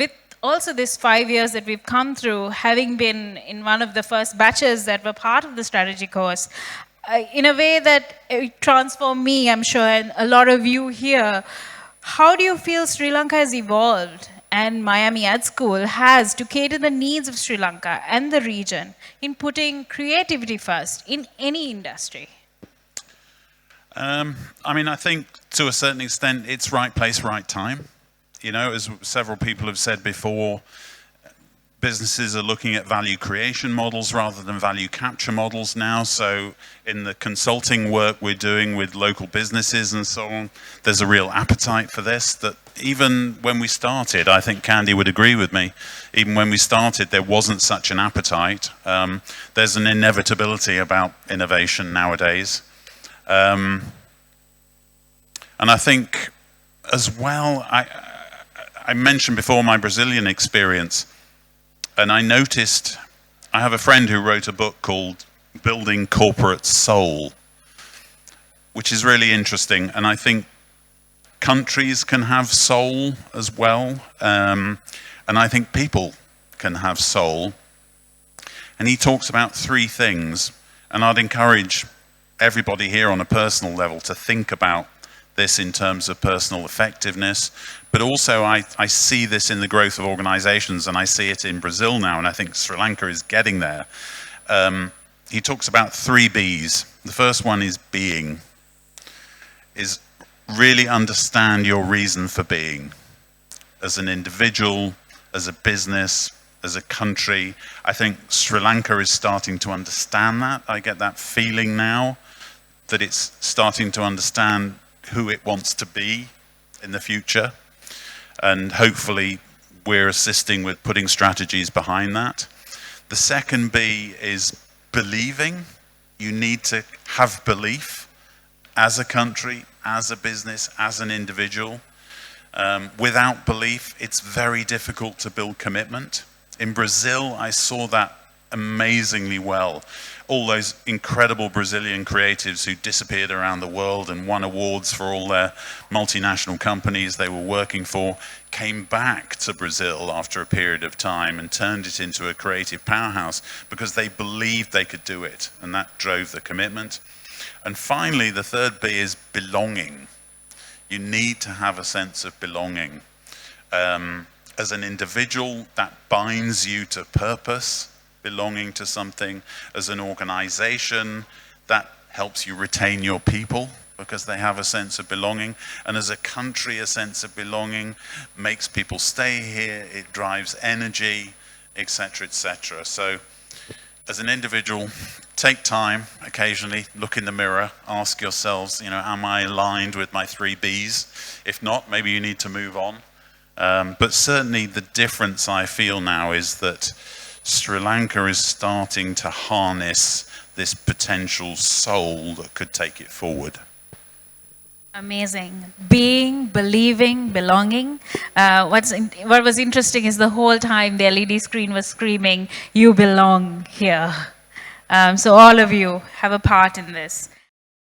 with also this 5 years that we've come through, having been in one of the first batches that were part of the strategy course, in a way that it transformed me, I'm sure, and a lot of you here, how do you feel Sri Lanka has evolved and Miami Ad School has to cater the needs of Sri Lanka and the region in putting creativity first in any industry? I mean, I think to a certain extent it's right place, right time. You know, as several people have said before, businesses are looking at value creation models rather than value capture models now. So in the consulting work we're doing with local businesses and so on, there's a real appetite for this. That even when we started, I think Candy would agree with me, even when we started there wasn't such an appetite. There's an inevitability about innovation nowadays. And I think as well, I mentioned before my Brazilian experience, and I noticed, I have a friend who wrote a book called Building Corporate Soul, which is really interesting, and I think countries can have soul as well, and I think people can have soul. And he talks about 3 things, and I'd encourage everybody here on a personal level to think about this in terms of personal effectiveness, but also I see this in the growth of organizations, and I see it in Brazil now, and I think Sri Lanka is getting there. He talks about 3 B's. The first one is being, is really understand your reason for being. As an individual, as a business, as a country, I think Sri Lanka is starting to understand that. I get that feeling now that it's starting to understand who it wants to be in the future, and hopefully we're assisting with putting strategies behind that. The second B is believing. You need to have belief as a country, as a business, as an individual. Without belief, it's very difficult to build commitment. In Brazil, I saw that amazingly well. All those incredible Brazilian creatives who disappeared around the world and won awards for all their multinational companies they were working for came back to Brazil after a period of time and turned it into a creative powerhouse because they believed they could do it, and that drove the commitment. And finally, the third B is belonging. You need to have a sense of belonging. As an individual, that binds you to purpose, belonging to something. As an organization, that helps you retain your people because they have a sense of belonging. And as a country, a sense of belonging makes people stay here, it drives energy, etc., etc. So as an individual, take time occasionally, look in the mirror, ask yourselves, you know, am I aligned with my 3 B's? If not, maybe you need to move on. But certainly the difference I feel now is that Sri Lanka is starting to harness this potential soul that could take it forward. Amazing. Being, believing, belonging. What was interesting is the whole time the LED screen was screaming, "You belong here." So all of you have a part in this.